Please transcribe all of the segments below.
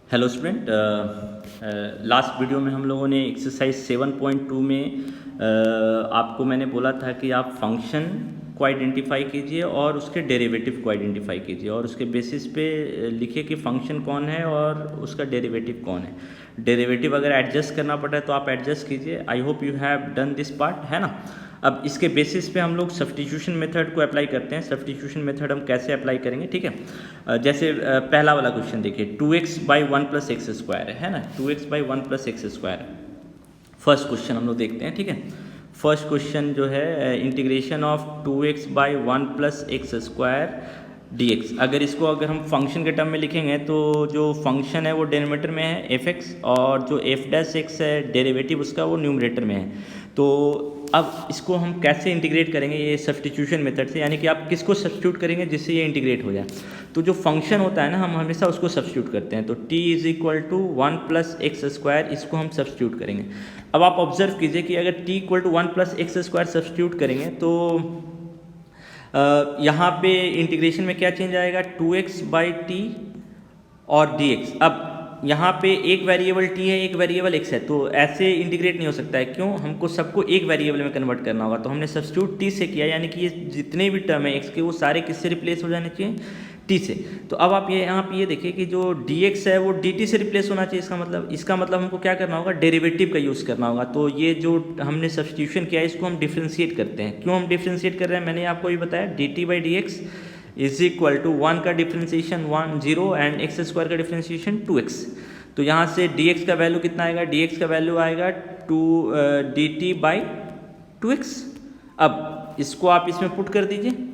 Hello student, last video में हम लोगों ने एक्सरसाइज 7.2 में आपको मैंने बोला था कि आप फंक्शन को आइडेंटिफाई कीजिए और उसके डेरिवेटिव को आइडेंटिफाई कीजिए और उसके बेसिस पे लिखिए कि फंक्शन कौन है और उसका डेरिवेटिव कौन है। डेरिवेटिव अगर एडजस्ट करना पड़ा है तो आप एडजस्ट कीजिए। I hope you have done this part, है ना। अब इसके बेसिस पे हम लोग सब्स्टिट्यूशन मेथड को अप्लाई करते हैं। सब्स्टिट्यूशन मेथड हम कैसे अप्लाई करेंगे, ठीक है। जैसे पहला वाला क्वेश्चन देखिए, 2x by 1 plus x square है ना, 2x by 1 plus x square. First question हम लोग देखते हैं, ठीक है। फर्स्ट क्वेश्चन जो है integration of 2x by 1 plus x square dx। अगर इसको अगर हम फंक्शन के टर्म में लिखेंगे तो जो फंक्शन है वो डेनोमिनेटर में है fx और जो f डैश x है डेरिवेटिव उसका वो न्यूमरेटर में है। तो अब इसको हम कैसे इंटीग्रेट करेंगे, ये सब्स्टिट्यूशन मेथड से, यानी कि आप किसको सब्स्टिट्यूट करेंगे जिससे ये इंटीग्रेट हो जाए। तो जो फंक्शन होता है ना, हम हमेशा उसको सब्स्टिट्यूट करते हैं। तो t is equal to 1 plus x square, इसको हम सब्स्टिट्यूट करेंगे। अब आप ऑब्जर्व कीजिए कि अगर t equal to 1 plus x square substitute करेंगे तो यहाँ पे इंटीग्रेशन में क्या चेंज आएगा, 2x बाई टी और dx। अब यहाँ पे एक वेरिएबल t है, एक वेरिएबल x है, तो ऐसे इंटीग्रेट नहीं हो सकता है। क्यों, हमको सबको एक वेरिएबल में कन्वर्ट करना होगा। तो हमने सब्स्टिट्यूट t से किया, यानी कि ये जितने भी टर्म है x के वो सारे किससे रिप्लेस हो जाने चाहिए, t से। तो अब आप ये यहाँ पे ये देखिए कि जो dx है वो dt से रिप्लेस होना चाहिए। इसका मतलब हमको क्या करना होगा, डेरिवेटिव का यूज़ करना होगा। तो ये जो हमने सब्स्टिट्यूशन किया है इसको हम डिफ्रेंशिएट करते हैं। क्यों हम डिफ्रेंशिएट कर रहे हैं, मैंने आपको भी बताया, dt by d x is equal to 1 का डिफ्रेंशिएशन 1 0 एंड एक्स स्क्वायर का डिफ्रेंशिएशन 2x। तो यहाँ से dx का वैल्यू कितना आएगा, dx का वैल्यू आएगा 2 dt बाई 2x। अब इसको आप इसमें पुट कर दीजिए।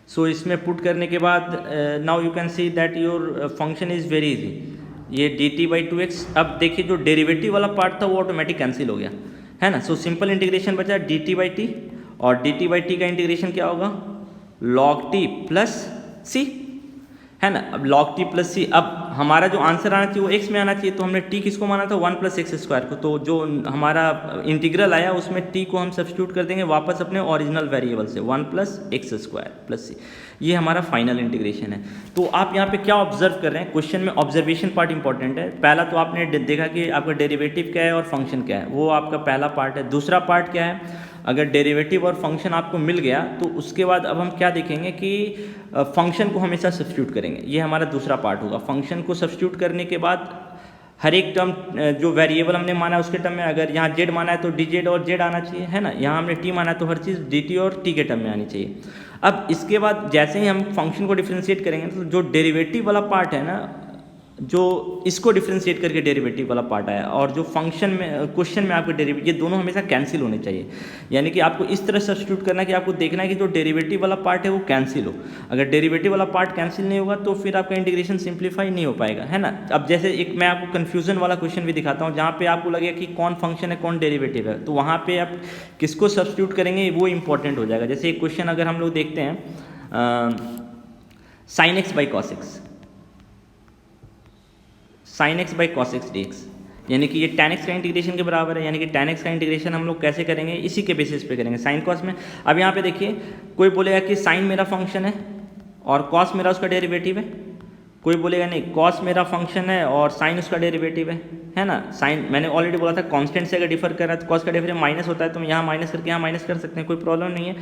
सो इसमें पुट करने के बाद now you can see that your function is very easy, ये dt बाई 2x। अब देखिए जो डेरिवेटिव वाला पार्ट था वो ऑटोमेटिक कैंसिल हो गया, है ना। सो सिंपल इंटीग्रेशन बचा dt बाई टी, और dt बाई टी का इंटीग्रेशन क्या होगा, log t प्लस c, है ना। अब log t प्लस c, अब हमारा जो आंसर आना चाहिए वो x में आना चाहिए। तो हमने t किसको माना था, 1 प्लस एक्स स्क्वायर को। तो जो हमारा इंटीग्रल आया उसमें t को हम सब्स्टिट्यूट कर देंगे वापस अपने ओरिजिनल वेरिएबल से, 1 plus x square plus c। ये हमारा फाइनल इंटीग्रेशन है। तो आप यहाँ पे क्या ऑब्जर्व कर रहे हैं, क्वेश्चन में ऑब्जर्वेशन पार्ट इंपॉर्टेंट है। पहला तो आपने देखा कि आपका डेरिवेटिव क्या है और फंक्शन क्या है, वो आपका पहला पार्ट है। दूसरा पार्ट क्या है, अगर डेरिवेटिव और फंक्शन आपको मिल गया तो उसके बाद अब हम क्या देखेंगे कि फंक्शन को हमेशा सब्स्टिट्यूट करेंगे। ये हमारा दूसरा पार्ट होगा। फंक्शन को सब्स्टिट्यूट करने के बाद हर एक टर्म जो वेरिएबल हमने माना है उसके टर्म में, अगर यहाँ z माना है तो dz और z आना चाहिए, है ना। यहाँ हमने t माना है तो हर चीज़ dt और t के टर्म में आनी चाहिए। अब इसके बाद जैसे ही हम फंक्शन को डिफ्रेंशिएट करेंगे तो जो डेरिवेटिव वाला पार्ट है ना, जो इसको डिफ्रेंशिएट करके डेरिवेटिव वाला पार्ट आया, और जो फंक्शन में क्वेश्चन में आपके डेरिवेटिव, ये दोनों हमेशा कैंसिल होने चाहिए। यानी कि आपको इस तरह सब्स्टिट्यूट करना है कि आपको देखना है कि जो डेरिवेटिव वाला पार्ट है वो कैंसिल हो। अगर डेरिवेटिव वाला पार्ट कैंसिल नहीं होगा तो फिर आपका इंटीग्रेशन सिंप्लीफाई नहीं हो पाएगा, है ना। अब जैसे एक मैं आपको कन्फ्यूजन वाला क्वेश्चन भी दिखाता हूँ जहाँ पे आपको लगेगा कि कौन फंक्शन है कौन डेरिवेटिव है, तो वहाँ पे आप किसको सब्स्टिट्यूट करेंगे वो इंपॉर्टेंट हो जाएगा। जैसे एक क्वेश्चन अगर हम लोग देखते हैं, sign x by cos x, sign x by cos x D x, यानी कि ये tan x का इंटीग्रेशन के बराबर है। यानी कि tan x का इंटीग्रेशन हम लोग कैसे करेंगे, इसी के बेसिस पे करेंगे, साइन कॉस में। अब यहाँ पे देखिए, कोई बोलेगा कि साइन मेरा फंक्शन है और कॉस मेरा उसका डेरिवेटिव है। कोई बोलेगा नहीं, कॉस मेरा फंक्शन है और साइन उसका डेरिवेटिव है ना। साइन मैंने ऑलरेडी बोला था कांस्टेंट से अगर डिफर कर रहा है तो कॉस का डेरिवेटिव माइनस होता है, तो हम यहाँ माइनस करके यहाँ माइनस कर सकते हैं, कोई प्रॉब्लम नहीं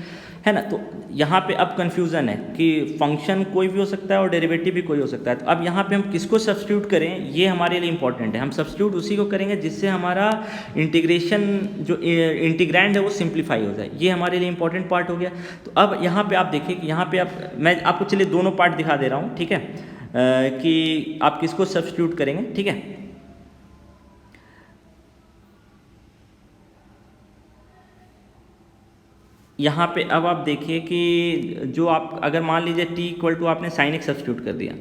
है ना। तो यहाँ पे अब कन्फ्यूज़न है कि फंक्शन कोई भी हो सकता है और डेरिवेटिव भी कोई हो सकता है। तो अब यहाँ पे हम किसको सब्स्टिट्यूट करें, ये हमारे लिए इंपॉर्टेंट है। हम सब्स्टिट्यूट उसी को करेंगे जिससे हमारा इंटीग्रेशन जो इंटीग्रैंड है वो सिंप्लीफाई हो जाए। ये हमारे लिए इंपॉर्टेंट पार्ट हो गया। तो अब यहाँ पे आप देखिए कि यहाँ पे मैं आपको चलिए दोनों पार्ट दिखा दे रहा हूँ, ठीक है, कि आप किसको सब्स्टिट्यूट करेंगे, ठीक है। यहाँ पे अब आप देखिए कि जो आप अगर मान लीजिए t इक्वल टू आपने साइन एक्स सब्स्टिट्यूट कर दिया,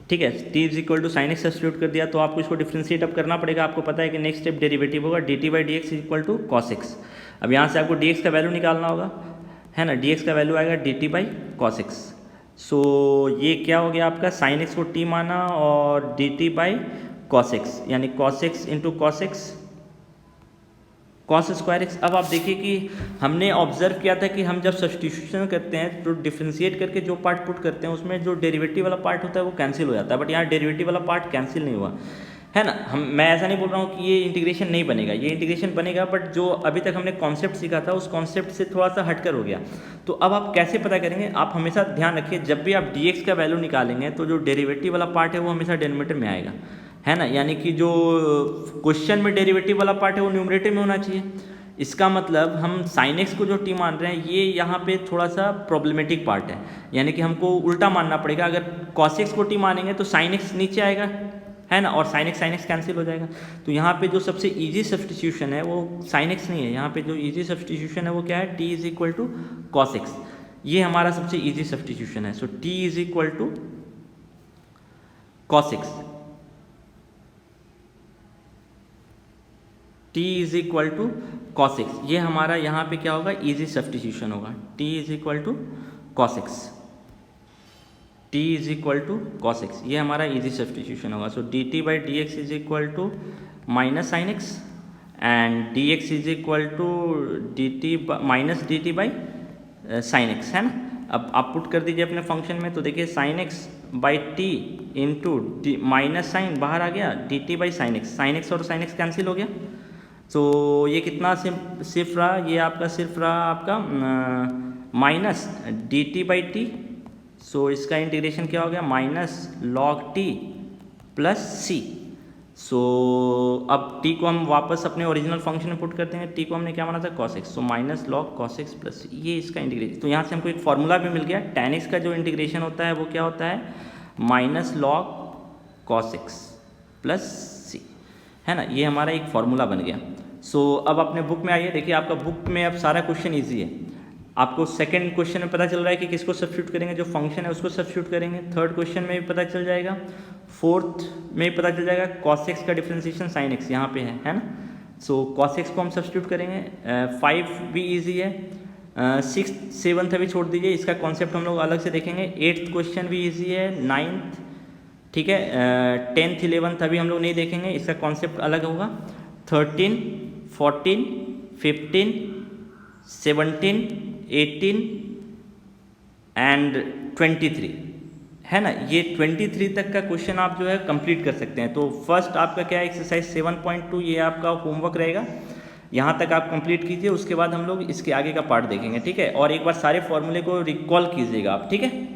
ठीक है, t is equal to sine x substitute कर दिया, तो आपको इसको डिफ्रेंशिएट अब करना पड़ेगा। आपको पता है कि नेक्स्ट स्टेप डेरिवेटिव होगा dt by d x equal to cos x. अब यहाँ से आपको dx का वैल्यू निकालना होगा, है ना। dx का वैल्यू आएगा dt बाई कॉस एक्स। सो ये क्या हो गया आपका, साइन एक्स को t माना और dt बाई कॉस एक्स, यानी cos x into cos x, cos square x. अब आप देखिए कि हमने ऑब्जर्व किया था कि हम जब सब्स्टिट्यूशन करते हैं तो डिफ्रेंशिएट करके जो पार्ट पुट करते हैं उसमें जो डेरिवेटिव वाला पार्ट होता है वो कैंसिल हो जाता है, बट यहाँ डेरिवेटिव वाला पार्ट कैंसिल नहीं हुआ है ना। मैं ऐसा नहीं बोल रहा हूँ कि ये इंटीग्रेशन नहीं बनेगा, ये इंटीग्रेशन बनेगा, बट जो अभी तक हमने कॉन्सेप्ट सीखा था उस कॉन्सेप्ट से थोड़ा सा हटकर हो गया। तो अब आप कैसे पता करेंगे, आप हमेशा ध्यान रखिए जब भी आप dx का वैल्यू निकालेंगे तो जो डेरिवेटिव वाला पार्ट है वो हमेशा डेनोमिनेटर में आएगा, है ना। यानी कि जो क्वेश्चन में डेरिवेटिव वाला पार्ट है वो न्यूमरेटर में होना चाहिए। इसका मतलब हम साइन एक्स को जो टी मान रहे हैं ये यहाँ पे थोड़ा सा प्रॉब्लमेटिक पार्ट है, यानी कि हमको उल्टा मानना पड़ेगा। अगर कॉस एक्स को टी मानेंगे तो साइन एक्स नीचे आएगा, है ना, और साइन एक्स कैंसिल हो जाएगा। तो यहाँ पे जो सबसे इजी सब्स्टिट्यूशन है वो साइन एक्स नहीं है, यहाँ पे जो इजी सब्स्टिट्यूशन है वो क्या है, t is equal to cos x. ये हमारा सबसे इजी सब्स्टिट्यूशन है। So t is equal to cos x, t is equal to cos x, ये हमारा यहाँ पे क्या होगा, इजी सब्स्टिट्यूशन होगा। T is equal to cos x, t is equal to cos x, ये हमारा इजी सब्स्टिट्यूशन होगा। So d t by d x is equal to minus sine x and d x is equal to d t minus d t by sine x, है ना। अब आप put कर दीजिए अपने फंक्शन में, तो देखिए sine x by t into d minus sine बाहर आ गया, d t by sine x और साइन एक्स कैंसिल हो गया। तो ये कितना सिर्फ रहा, ये आपका सिर्फ रहा आपका minus d t by t. So इसका इंटीग्रेशन क्या हो गया, minus log t plus c. So अब टी को हम वापस अपने ओरिजिनल फंक्शन में पुट करते हैं, टी को हमने क्या माना था, cos x, so minus log cos x plus c, ये इसका इंटीग्रेशन। तो यहाँ से हमको एक फॉर्मूला भी मिल गया, tan एक्स का जो इंटीग्रेशन होता है वो क्या होता है, minus log cos x plus c, है ना। ये हमारा एक फॉर्मूला बन गया। सो अब अपने बुक में आइए, देखिए आपका बुक में अब सारा क्वेश्चन ईजी है। आपको सेकंड क्वेश्चन में पता चल रहा है कि किसको सब्स्टिट्यूट करेंगे, जो फंक्शन है उसको सब्स्टिट्यूट करेंगे। थर्ड क्वेश्चन में भी पता चल जाएगा, फोर्थ में भी पता चल जाएगा कॉस एक्स का डिफरेंशिएशन साइन एक्स यहाँ पे है ना। सो कॉस एक्स को हम सब्स्टिट्यूट करेंगे। 5 भी ईजी है, 6th 7th अभी छोड़ दीजिए, इसका कॉन्सेप्ट हम लोग अलग से देखेंगे। 8th क्वेश्चन भी ईजी है, 9th ठीक है, 10th 11th अभी हम लोग नहीं देखेंगे, इसका कॉन्सेप्ट अलग होगा। 13, 14, 15, 17, 18 एंड 23, है ना। ये 23 तक का क्वेश्चन आप जो है कंप्लीट कर सकते हैं। तो फर्स्ट आपका क्या है, एक्सरसाइज 7.2, ये आपका होमवर्क रहेगा, यहाँ तक आप कंप्लीट कीजिए। उसके बाद हम लोग इसके आगे का पार्ट देखेंगे, ठीक है। और एक बार सारे फॉर्मूले को रिकॉल कीजिएगा आप, ठीक है।